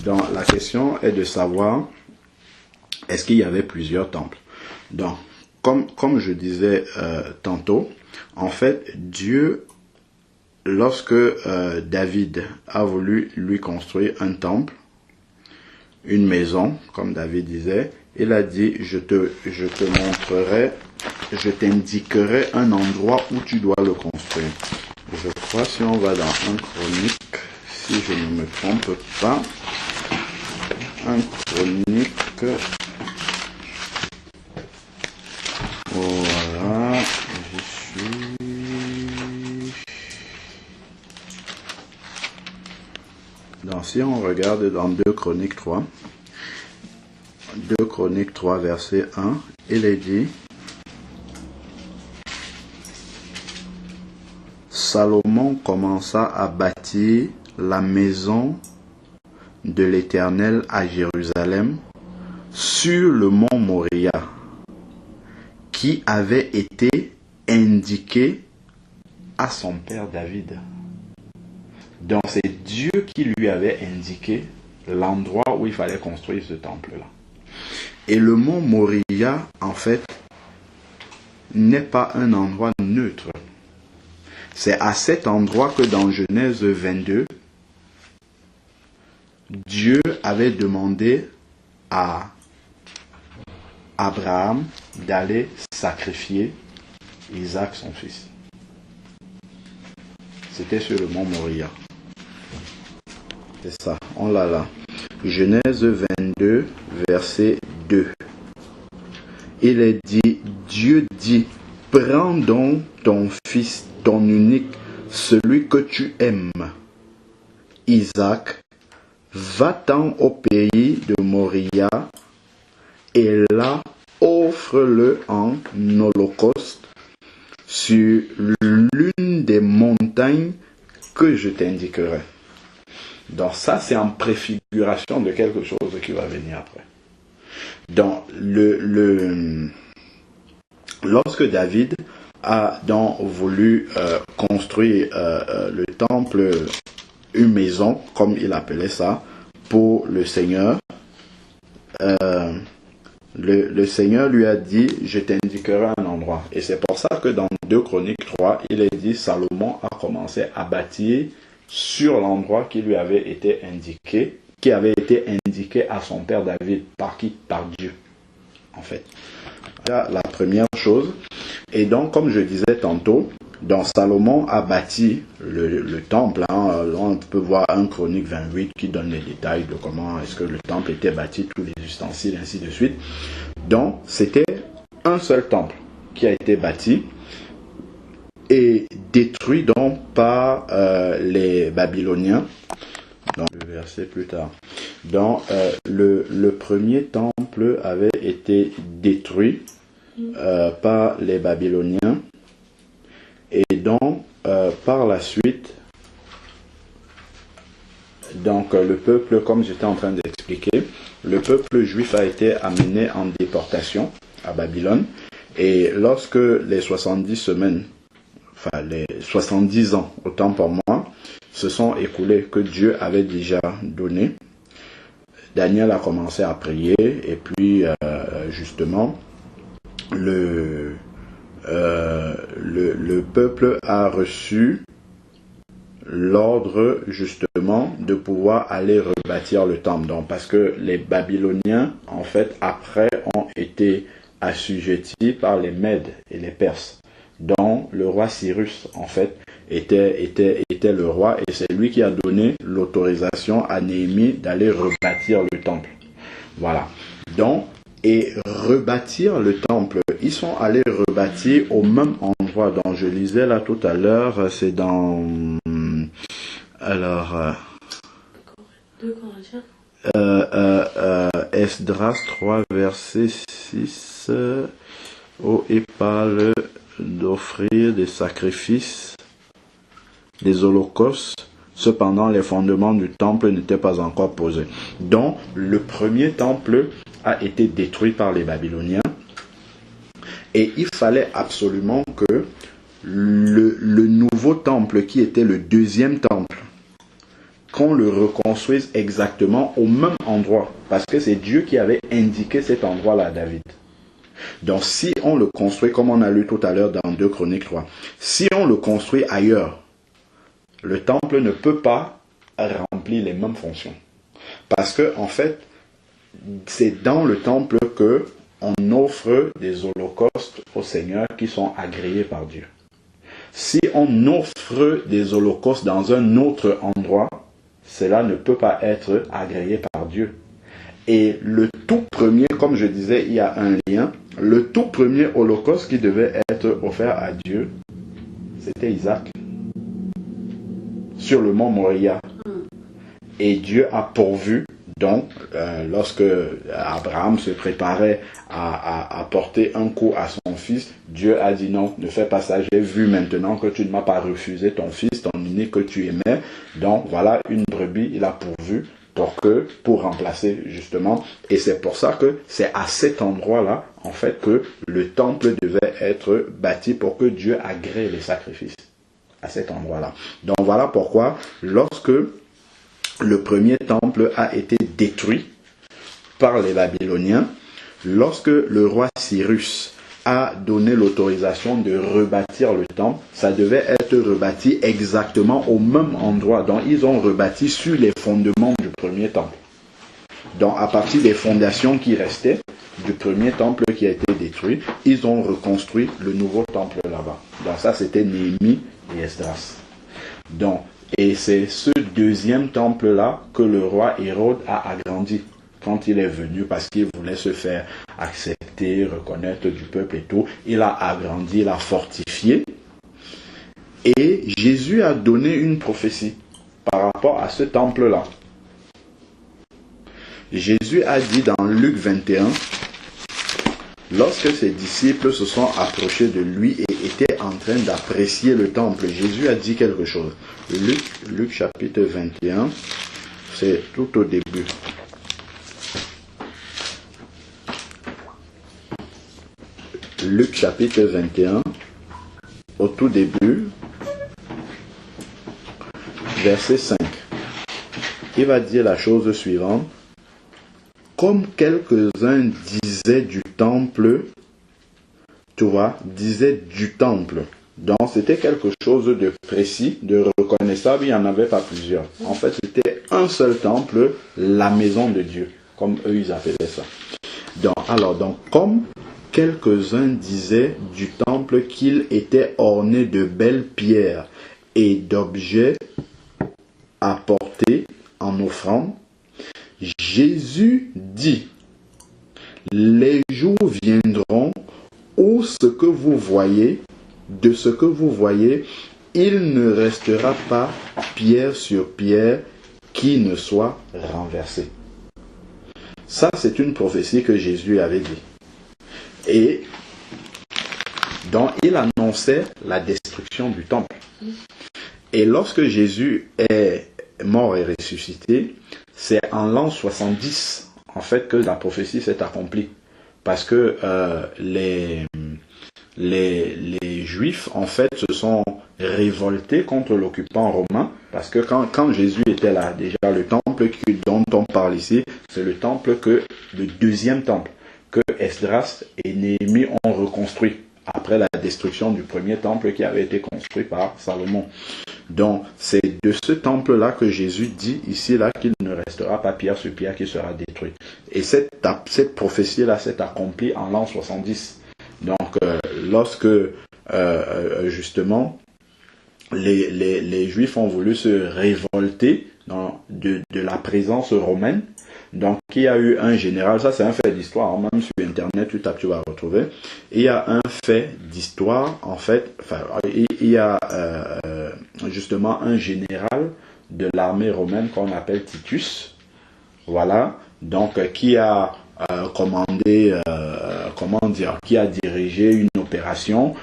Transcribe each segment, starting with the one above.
Donc la question est de savoir, est-ce qu'il y avait plusieurs temples? Donc, comme je disais tantôt, en fait, Dieu, lorsque David a voulu lui construire un temple, une maison, comme David disait, il a dit, je te montrerai, je t'indiquerai un endroit où tu dois le construire. Je crois, si on va dans 1 Chronique, si je ne me trompe pas, 1 Chronique, voilà, j'y suis. Donc, si on regarde dans 2 Chroniques 3, 2 Chroniques 3, verset 1, il est dit, Salomon commença à bâtir la maison de l'Éternel à Jérusalem sur le mont Moria, qui avait été indiqué à son père David. Donc c'est Dieu qui lui avait indiqué l'endroit où il fallait construire ce temple-là. Et le mont Moria, en fait, n'est pas un endroit neutre. C'est à cet endroit que dans Genèse 22, Dieu avait demandé à Abraham d'aller sacrifier Isaac, son fils. C'était sur le mont Moria. C'est ça, on l'a là. Genèse 22, verset 2. Il est dit, Dieu dit, prends donc ton fils, ton unique, celui que tu aimes, Isaac, va-t'en au pays de Moria, et là, offre-le en holocauste sur l'une des montagnes que je t'indiquerai. Donc ça, c'est en préfiguration de quelque chose qui va venir après. Donc, lorsque David a donc voulu construire le temple, une maison, comme il appelait ça, pour le Seigneur, le Seigneur lui a dit, je t'indiquerai un endroit. Et c'est pour ça que dans 2 Chroniques 3, il est dit, Salomon a commencé à bâtir sur l'endroit qui lui avait été indiqué, qui avait été indiqué à son père David. Par qui? Par Dieu, en fait. La première chose. Et donc, comme je disais tantôt, donc Salomon a bâti le temple. Hein, on peut voir 1 Chronique 28 qui donne les détails de comment est-ce que le temple était bâti, tous les ustensiles, ainsi de suite. Donc, c'était un seul temple qui a été bâti et détruit donc par les Babyloniens. Dans le verset plus tard. Donc, le premier temple avait été détruit par les Babyloniens. Et donc, par la suite, donc le peuple, comme j'étais en train d'expliquer, le peuple juif a été amené en déportation à Babylone. Et lorsque les 70 semaines, enfin les 70 ans, autant pour moi, se sont écoulés que Dieu avait déjà donné, Daniel a commencé à prier et puis justement le peuple a reçu l'ordre justement de pouvoir aller rebâtir le temple. Donc, parce que les Babyloniens, en fait, après, ont été assujettis par les Mèdes et les Perses, dont le roi Cyrus, en fait, était le roi, et c'est lui qui a donné l'autorisation à Néhémie d'aller rebâtir le temple. Voilà. Donc, et rebâtir le temple, ils sont allés rebâtir au même endroit dont je lisais là tout à l'heure, c'est dans... Alors... Esdras 3, verset 6, où il parle d'offrir des sacrifices, des holocaustes. Cependant, les fondements du temple n'étaient pas encore posés. Donc, le premier temple a été détruit par les Babyloniens. Et il fallait absolument que le nouveau temple, qui était le deuxième temple, qu'on le reconstruise exactement au même endroit. Parce que c'est Dieu qui avait indiqué cet endroit-là à David. Donc si on le construit, comme on a lu tout à l'heure dans 2 Chroniques 3, si on le construit ailleurs, le temple ne peut pas remplir les mêmes fonctions. Parce que, en fait, c'est dans le temple que on offre des holocaustes au Seigneur qui sont agréés par Dieu. Si on offre des holocaustes dans un autre endroit, cela ne peut pas être agréé par Dieu. Et le tout premier, comme je disais, il y a un lien, le tout premier holocauste qui devait être offert à Dieu, c'était Isaac, sur le mont Moria. Et Dieu a pourvu, donc, lorsque Abraham se préparait à porter un coup à son fils, Dieu a dit non, ne fais pas ça, j'ai vu maintenant que tu ne m'as pas refusé ton fils, ton unique que tu aimais, donc voilà une brebis, il a pourvu pour remplacer justement, et c'est pour ça que c'est à cet endroit-là, en fait, que le temple devait être bâti pour que Dieu agrée les sacrifices, à cet endroit-là. Donc voilà pourquoi, lorsque le premier temple a été détruit par les Babyloniens, lorsque le roi Cyrus a donné l'autorisation de rebâtir le temple, ça devait être rebâti exactement au même endroit. Donc ils ont rebâti sur les fondements du premier temple. Donc à partir des fondations qui restaient du premier temple qui a été détruit, ils ont reconstruit le nouveau temple là-bas. Donc ça c'était Néhémie et Esdras. Donc, et c'est ce deuxième temple-là que le roi Hérode a agrandi quand il est venu, parce qu'il voulait se faire accepter, reconnaître du peuple et tout. Il a agrandi, il a fortifié. Et Jésus a donné une prophétie par rapport à ce temple-là. Jésus a dit dans Luc 21, lorsque ses disciples se sont approchés de lui et étaient en train d'apprécier le temple, Jésus a dit quelque chose. Luc chapitre 21, c'est tout au début. Luc chapitre 21, au tout début, verset 5. Il va dire la chose suivante. Comme quelques-uns disaient du temple, tu vois, disaient du temple. Donc c'était quelque chose de précis, de reconnaissable, il n'y en avait pas plusieurs. En fait, c'était un seul temple, la maison de Dieu, comme eux ils appelaient ça. Donc comme quelques-uns disaient du temple qu'il était orné de belles pierres et d'objets apportés en offrande, Jésus dit, les jours viendront où de ce que vous voyez, il ne restera pas pierre sur pierre qui ne soit renversée. Ça, c'est une prophétie que Jésus avait dit. Et donc, il annonçait la destruction du temple. Et lorsque Jésus est mort et ressuscité, c'est en l'an 70, en fait, que la prophétie s'est accomplie. Parce que les Juifs, en fait, se sont révoltés contre l'occupant romain. Parce que quand Jésus était là, déjà, le temple dont on parle ici, c'est le deuxième temple, que Esdras et Néhémie ont reconstruit après la destruction du premier temple qui avait été construit par Salomon. Donc, c'est de ce temple-là que Jésus dit ici là qu'il ne restera pas pierre sur pierre qui sera détruit. Et cette prophétie-là s'est accomplie en l'an 70. Donc, lorsque justement les Juifs ont voulu se révolter de la présence romaine, donc il y a eu un général, ça c'est un fait d'histoire, même sur internet tu vas retrouver. Il y a un fait d'histoire, en fait, il y a justement un général de l'armée romaine qu'on appelle Titus, voilà, donc qui a commandé, qui a dirigé une opération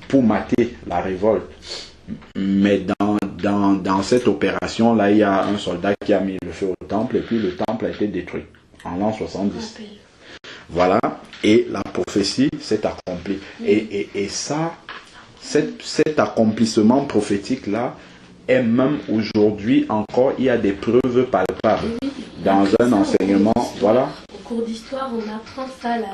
pour mater la révolte. Mais dans cette opération-là, il y a un soldat qui a mis le feu au temple et puis le temple a été détruit en l'an 70. Voilà, et la prophétie s'est accomplie. Et ça, cet accomplissement prophétique-là Et même aujourd'hui encore, il y a des preuves palpables dans un enseignement. Voilà. Au cours d'histoire, on apprend ça, là,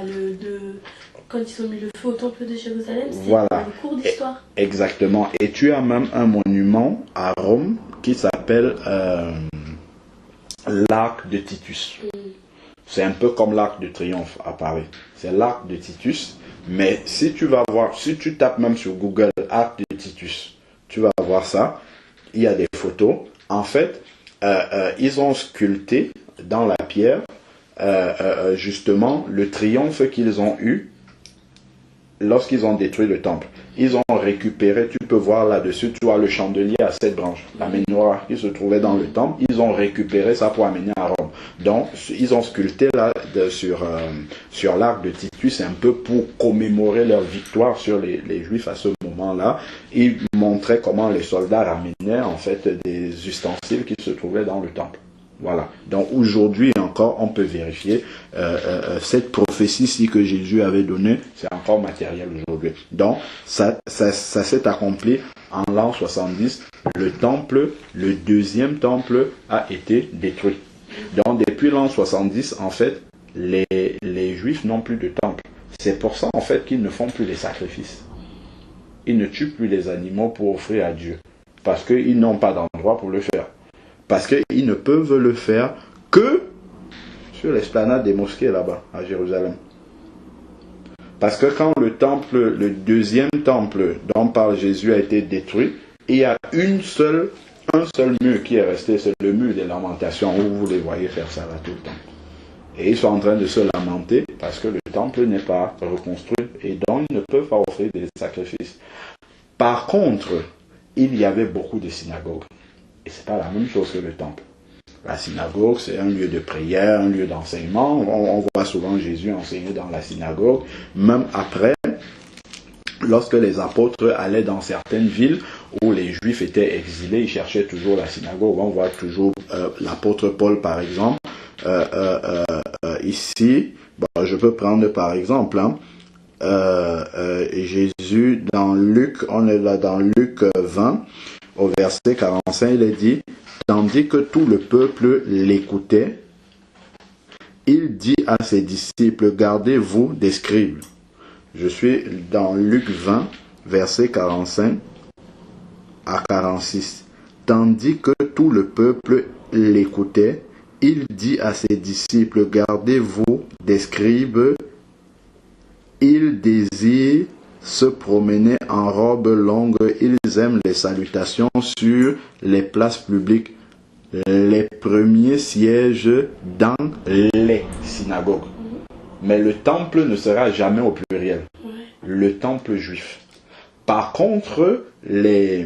quand ils ont mis le feu au temple de Jérusalem, c'est voilà. le cours d'histoire. Exactement. Et tu as même un monument à Rome qui s'appelle l'Arc de Titus. C'est un peu comme l'Arc de Triomphe à Paris. C'est l'Arc de Titus. Mais si tu vas voir, si tu tapes même sur Google Arc de Titus, tu vas voir ça. Il y a des photos. En fait, ils ont sculpté dans la pierre justement le triomphe qu'ils ont eu lorsqu'ils ont détruit le temple. Ils ont récupéré, tu peux voir là-dessus, tu vois le chandelier à 7 branches, la menorah qui se trouvait dans le temple, ils ont récupéré ça pour amener à Rome. Donc, ils ont sculpté là sur l'arc de Titus un peu pour commémorer leur victoire sur les Juifs à ce moment-là. Ils montraient comment les soldats ramenaient en fait des ustensiles qui se trouvaient dans le temple. Voilà. Donc aujourd'hui encore, on peut vérifier cette prophétie-ci que Jésus avait donnée, c'est encore matériel aujourd'hui. Donc ça s'est accompli en l'an 70. Le temple, le deuxième temple, a été détruit. Donc depuis l'an 70, en fait, les Juifs n'ont plus de temple. C'est pour ça en fait qu'ils ne font plus les sacrifices. Ils ne tuent plus les animaux pour offrir à Dieu, parce qu'ils n'ont pas d'endroit pour le faire. Parce qu'ils ne peuvent le faire que sur l'esplanade des mosquées là-bas, à Jérusalem. Parce que quand le deuxième temple dont parle Jésus a été détruit, il y a un seul mur qui est resté, c'est le mur des lamentations, où vous les voyez faire ça là tout le temps. Et ils sont en train de se lamenter parce que le temple n'est pas reconstruit et donc ils ne peuvent pas offrir des sacrifices. Par contre, il y avait beaucoup de synagogues. Et ce n'est pas la même chose que le temple. La synagogue, c'est un lieu de prière, un lieu d'enseignement. On voit souvent Jésus enseigner dans la synagogue. Même après, lorsque les apôtres allaient dans certaines villes où les Juifs étaient exilés, ils cherchaient toujours la synagogue. On voit toujours l'apôtre Paul, par exemple. Ici, je peux prendre par exemple Jésus dans Luc, on est là dans Luc 20. Au verset 45, il est dit, tandis que tout le peuple l'écoutait, il dit à ses disciples, gardez-vous des scribes. Je suis dans Luc 20, verset 45 à 46. Tandis que tout le peuple l'écoutait, il dit à ses disciples, gardez-vous des scribes. Ils désirent se promener en robe longue, ils aiment les salutations sur les places publiques, les premiers sièges dans les synagogues. Mais le temple ne sera jamais au pluriel, le temple juif. Par contre, les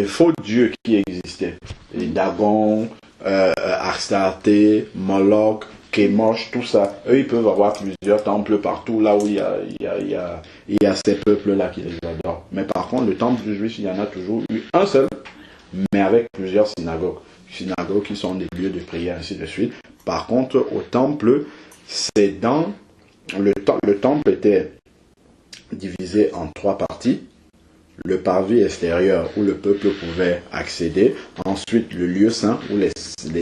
faux dieux qui existaient, les Dagon, Astarté, Moloch, Kémosh, tout ça, eux ils peuvent avoir plusieurs temples partout là où il y a ces peuples-là qui les adorent. Mais par contre, le temple juif, il y en a toujours eu un seul, mais avec plusieurs synagogues. Synagogues qui sont des lieux de prière, ainsi de suite. Par contre, au temple, c'est dans... Le temple était divisé en 3 parties. Le parvis extérieur où le peuple pouvait accéder. Ensuite, le lieu saint où les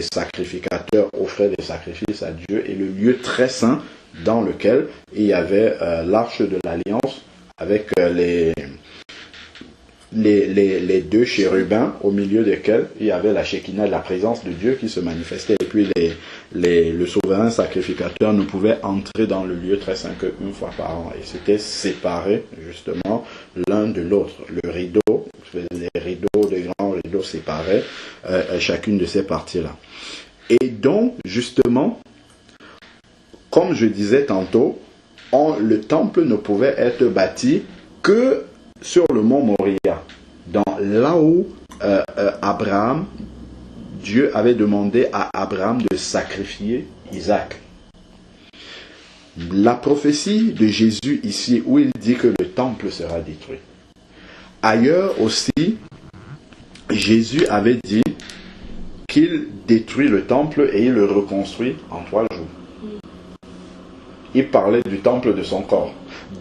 sacrificateurs offraient des sacrifices à Dieu. Et le lieu très saint dans lequel il y avait l'arche de l'alliance avec les 2 chérubins au milieu desquels il y avait la Shekinah, la présence de Dieu qui se manifestait. Et puis le souverain sacrificateur ne pouvait entrer dans le lieu très saint qu'une fois par an. Et c'était séparé justement l'un de l'autre. Le rideau, les rideaux, les grands rideaux séparaient chacune de ces parties-là. Et donc, justement, comme je disais tantôt, le temple ne pouvait être bâti que sur le mont Moria, là où Abraham, Dieu avait demandé à Abraham de sacrifier Isaac. La prophétie de Jésus ici, où il dit que le temple sera détruit. Ailleurs aussi, Jésus avait dit qu'il détruit le temple et il le reconstruit en 3 jours. Il parlait du temple de son corps.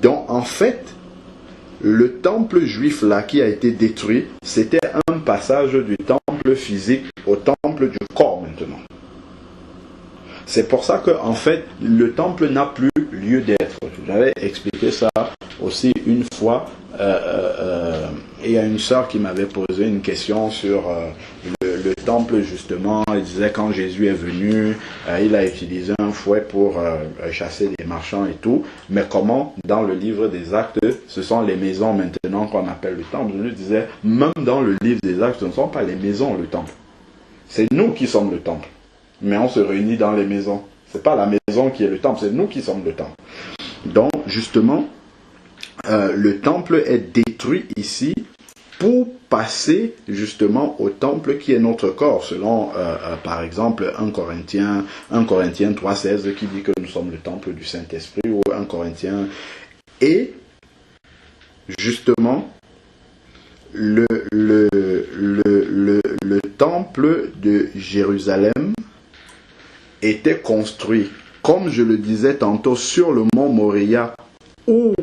Donc en fait, le temple juif là qui a été détruit, c'était un passage du temple physique au temple du corps maintenant. C'est pour ça que en fait, le temple n'a plus lieu d'être. J'avais expliqué ça aussi une fois. Il y a une sœur qui m'avait posé une question sur le temple justement. Elle disait quand Jésus est venu, il a utilisé un fouet pour chasser les marchands et tout. Mais comment dans le livre des Actes, ce sont les maisons maintenant qu'on appelle le temple. Je lui disais, même dans le livre des Actes, ce ne sont pas les maisons le temple. C'est nous qui sommes le temple. Mais on se réunit dans les maisons. Ce n'est pas la maison qui est le temple, c'est nous qui sommes le temple. Donc justement, le temple est détruit ici pour passer justement au temple qui est notre corps, selon par exemple 1 Corinthiens 3,16 qui dit que nous sommes le temple du Saint-Esprit, ou 1 Corinthiens. Et justement, le temple de Jérusalem était construit, comme je le disais tantôt, sur le mont Moriah, où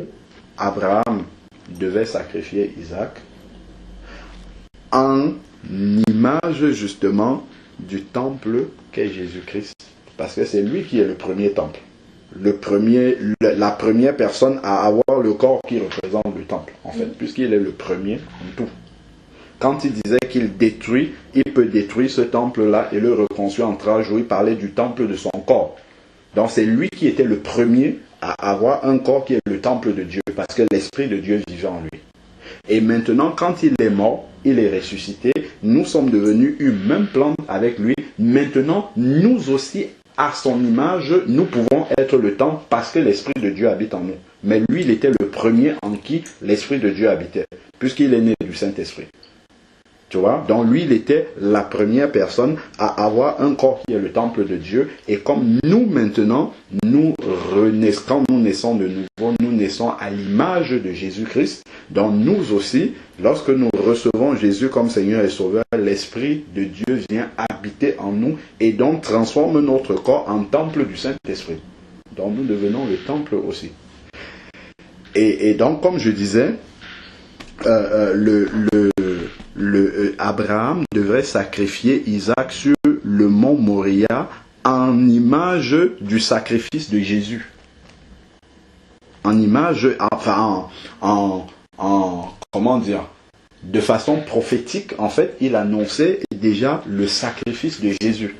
Abraham devait sacrifier Isaac, en image justement du temple qu'est Jésus-Christ. Parce que c'est lui qui est le premier temple. La première personne à avoir le corps qui représente le temple, en fait, puisqu'il est le premier en tout. Quand il disait qu'il détruit, il peut détruire ce temple-là et le reconstruire en 3 jours. Il parlait du temple de son corps. Donc c'est lui qui était le premier à avoir un corps qui est le temple de Dieu, parce que l'Esprit de Dieu vivait en lui. Et maintenant, quand il est mort, il est ressuscité, nous sommes devenus une même plante avec lui. Maintenant, nous aussi, à son image, nous pouvons être le temple parce que l'Esprit de Dieu habite en nous. Mais lui, il était le premier en qui l'Esprit de Dieu habitait, puisqu'il est né du Saint-Esprit. Tu vois? Donc lui, il était la première personne à avoir un corps qui est le temple de Dieu. Et comme nous, maintenant, quand nous naissons de nouveau, nous naissons à l'image de Jésus-Christ. Donc nous aussi, lorsque nous recevons Jésus comme Seigneur et Sauveur, l'Esprit de Dieu vient habiter en nous et donc transforme notre corps en temple du Saint-Esprit. Donc nous devenons le temple aussi. Et donc, comme je disais, Abraham devrait sacrifier Isaac sur le mont Moriah en image du sacrifice de Jésus. En image, enfin, comment dire, de façon prophétique, en fait, il annonçait déjà le sacrifice de Jésus.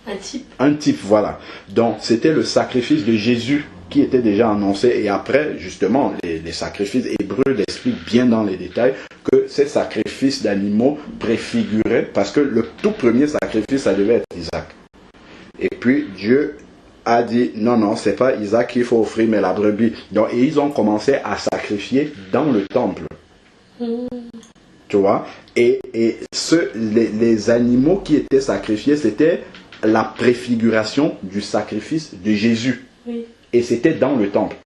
Un type. Un type, voilà. Donc, c'était le sacrifice de Jésus qui était déjà annoncé. Et après, justement, les sacrifices hébreux l'expliquent bien dans les détails, que ces sacrifices d'animaux préfiguraient, parce que le tout premier sacrifice, ça devait être Isaac. Et puis, Dieu a dit, non, c'est pas Isaac qu'il faut offrir, mais la brebis. Donc, et ils ont commencé à sacrifier dans le temple. Tu vois? Et les animaux qui étaient sacrifiés, c'était la préfiguration du sacrifice de Jésus. Oui. Et c'était dans le temple.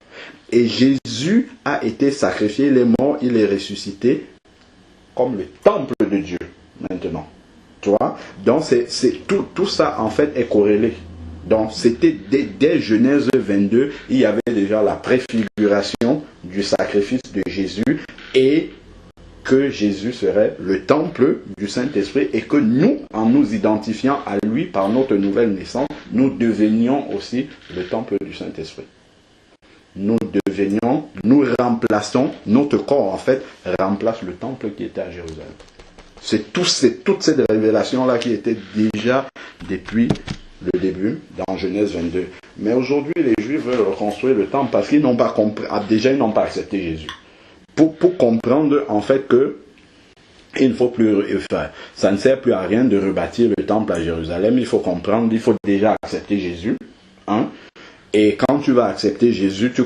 Et Jésus a été sacrifié, il est mort, il est ressuscité comme le temple de Dieu maintenant. Tu vois? Donc tout ça en fait est corrélé. Donc c'était dès Genèse 22, il y avait déjà la préfiguration du sacrifice de Jésus et que Jésus serait le temple du Saint-Esprit et que nous, en nous identifiant à lui par notre nouvelle naissance, nous devenions aussi le temple du Saint-Esprit. Nous remplaçons, notre corps en fait, remplace le temple qui était à Jérusalem. C'est toute cette révélation-là qui était déjà depuis le début, dans Genèse 22. Mais aujourd'hui, les Juifs veulent reconstruire le temple parce qu'ils n'ont pas compris, déjà ils n'ont pas accepté Jésus. Pour comprendre en fait que il ne faut plus, enfin, ça ne sert plus à rien de rebâtir le temple à Jérusalem. Il faut comprendre, il faut déjà accepter Jésus. Hein? Et quand tu vas accepter Jésus, tu